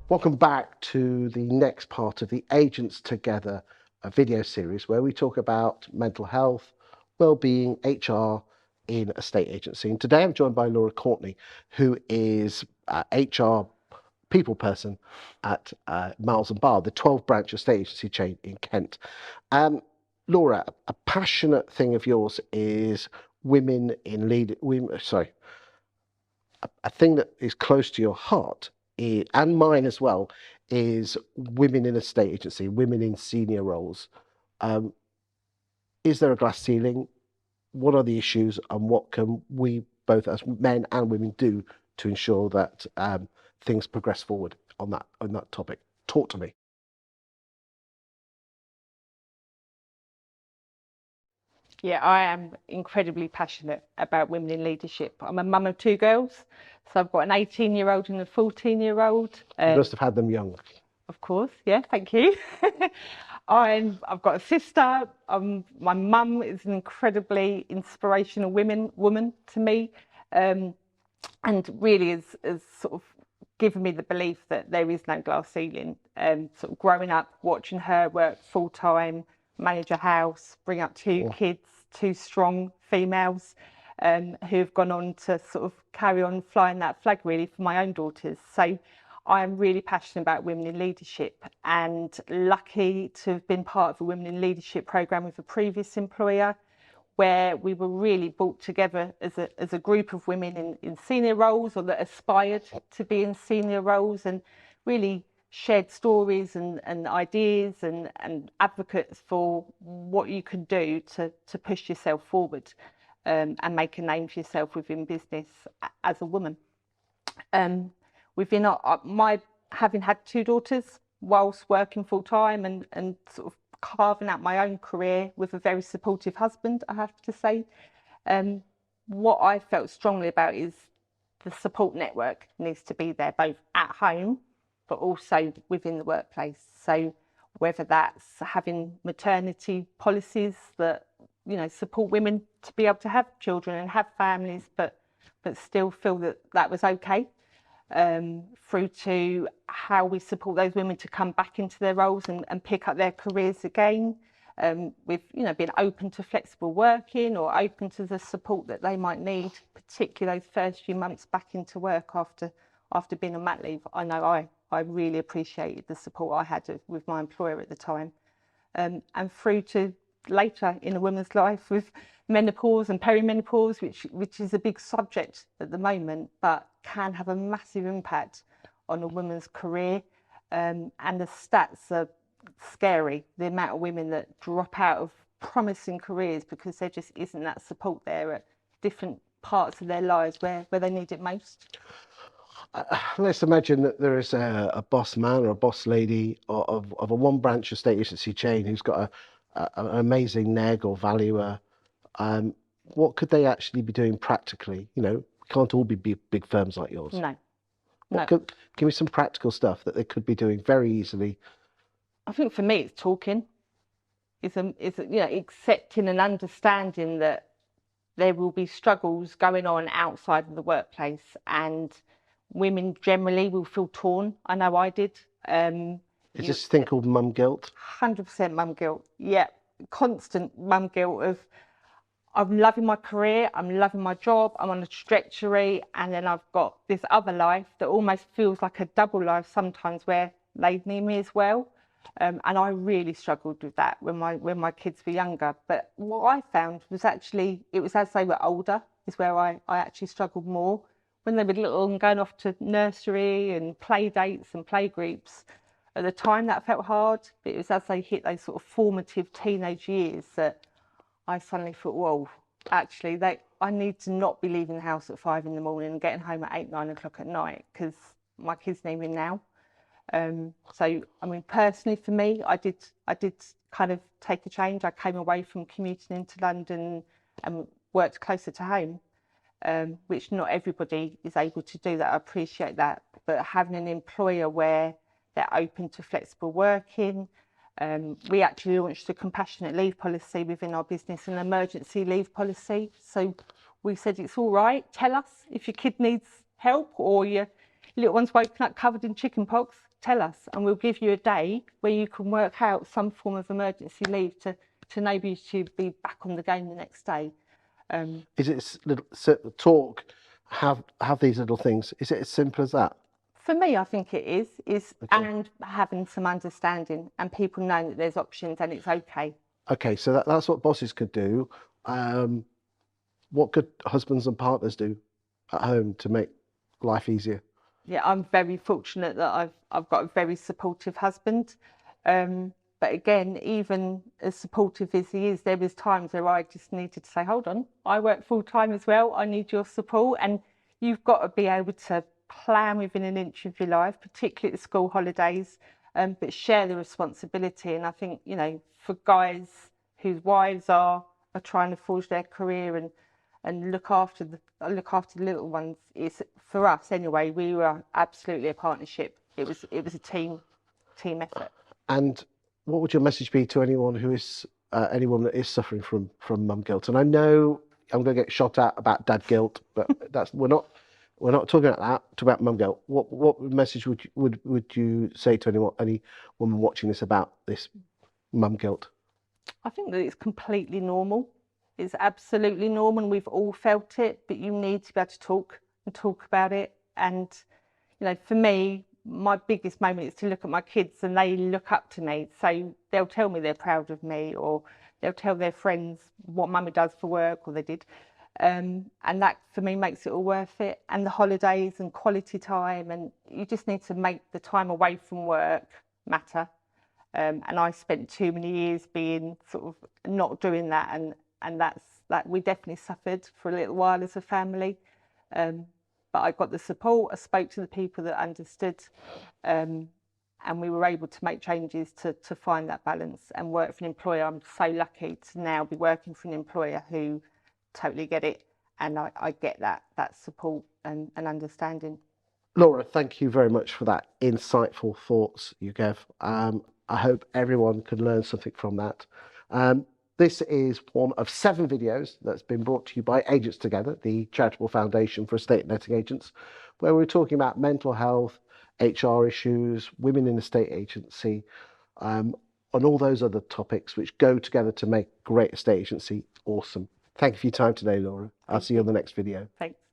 Welcome back to the next part of the Agents Together video series where we talk about mental health, well-being, HR in a state agency. And today I'm joined by Laura Courtney, who is HR people person at Miles Barr, the 12-branch estate agency chain in Kent. Laura, a passionate thing of yours is women in lead. A thing that is close to your heart and mine as well is women in a state agency, women in senior roles. Is there a glass ceiling? What are the issues, and what can we both as men and women do to ensure that things progress forward on that topic? Talk to me. Yeah, I am incredibly passionate about women in leadership. I'm a mum of two girls, so I've got an 18-year-old and a 14-year-old. You must have had them young. Of course, yeah, thank you. I've got a sister. My mum is an incredibly inspirational woman to me, and really has sort of given me the belief that there is no glass ceiling. Sort of growing up, watching her work full time, manage a house, bring up two kids, two strong females, who've gone on to sort of carry on flying that flag really for my own daughters. So I am really passionate about women in leadership, and lucky to have been part of a women in leadership programme with a previous employer, where we were really brought together as a group of women in senior roles, or that aspired to be in senior roles, and really shared stories and ideas and advocates for what you can do to push yourself forward, and make a name for yourself within business as a woman. Within my having had two daughters whilst working full time and sort of carving out my own career with a very supportive husband, I have to say, what I felt strongly about is the support network needs to be there both at home but also within the workplace. So whether that's having maternity policies that support women to be able to have children and have families, but still feel that was okay, through to how we support those women to come back into their roles and pick up their careers again, with being open to flexible working or open to the support that they might need, particularly those first few months back into work after being on mat leave. I know I really appreciated the support I had with my employer at the time, and through to later in a woman's life with menopause and perimenopause, which is a big subject at the moment, but can have a massive impact on a woman's career. And the stats are scary, the amount of women that drop out of promising careers because there just isn't that support there at different parts of their lives where they need it most. Let's imagine that there is a boss man or a boss lady of a one-branch estate agency chain who's got an amazing neg or valuer. What could they actually be doing practically? Can't all be big firms like yours. No. Give me some practical stuff that they could be doing very easily. I think for me, it's talking. It's accepting and understanding that there will be struggles going on outside of the workplace, and women generally will feel torn. I know I did. Is this thing called mum guilt? 100% mum guilt. Yeah, constant mum guilt of, I'm loving my career, I'm loving my job, I'm on a trajectory, and then I've got this other life that almost feels like a double life sometimes, where they need me as well. And I really struggled with that when my kids were younger. But what I found was actually, it was as they were older is where I actually struggled more. When they were little and going off to nursery and play dates and play groups, at the time that felt hard, but it was as they hit those sort of formative teenage years that I suddenly thought, whoa, actually I need to not be leaving the house at 5 in the morning and getting home at 8, 9 o'clock at night, because my kids need me now. So, I mean, personally for me, I did kind of take a change. I came away from commuting into London and worked closer to home, which not everybody is able to do that. I appreciate that. But having an employer where they're open to flexible working, we actually launched a compassionate leave policy within our business, an emergency leave policy. So we said, it's all right, tell us if your kid needs help or you're your little one's woken up covered in chicken pox, tell us, and we'll give you a day where you can work out some form of emergency leave to enable you to be back on the game the next day. Is it talk, have these little things? Is it as simple as that? For me, I think it is, Okay. and having some understanding and people knowing that there's options and it's okay. Okay, so that's what bosses could do. What could husbands and partners do at home to make life easier? Yeah, I'm very fortunate that I've got a very supportive husband. But again, even as supportive as he is, there was times where I just needed to say, hold on, I work full time as well. I need your support. And you've got to be able to plan within an inch of your life, particularly at the school holidays, but share the responsibility. And I think, you know, for guys whose wives are trying to forge their career and look after the little ones, it's, for us anyway, we were absolutely a partnership. It was a team effort. And what would your message be to anyone who is anyone that is suffering from mum guilt? And I know I'm going to get shot at about dad guilt, but that's we're not talking about that. Talking about mum guilt. What message would you say to any woman watching this about this mum guilt? I think that it's completely normal. It's absolutely normal, and we've all felt it. But you need to be able to talk about it. And you know, for me, my biggest moment is to look at my kids and they look up to me. So they'll tell me they're proud of me, or they'll tell their friends what mummy does for work, or they did. And that for me makes it all worth it. And the holidays and quality time, and you just need to make the time away from work matter. And I spent too many years being sort of not doing that, and that we definitely suffered for a little while as a family. But I got the support, I spoke to the people that understood, and we were able to make changes to find that balance and work for an employer. I'm so lucky to now be working for an employer who totally get it, and I get that support and understanding. Laura, thank you very much for that insightful thoughts you gave. I hope everyone can learn something from that. This is one of 7 videos that's been brought to you by Agents Together, the charitable foundation for estate letting agents, where we're talking about mental health, HR issues, women in estate agency, and all those other topics which go together to make great estate agency awesome. Thank you for your time today, Laura. I'll see you on the next video. Thanks.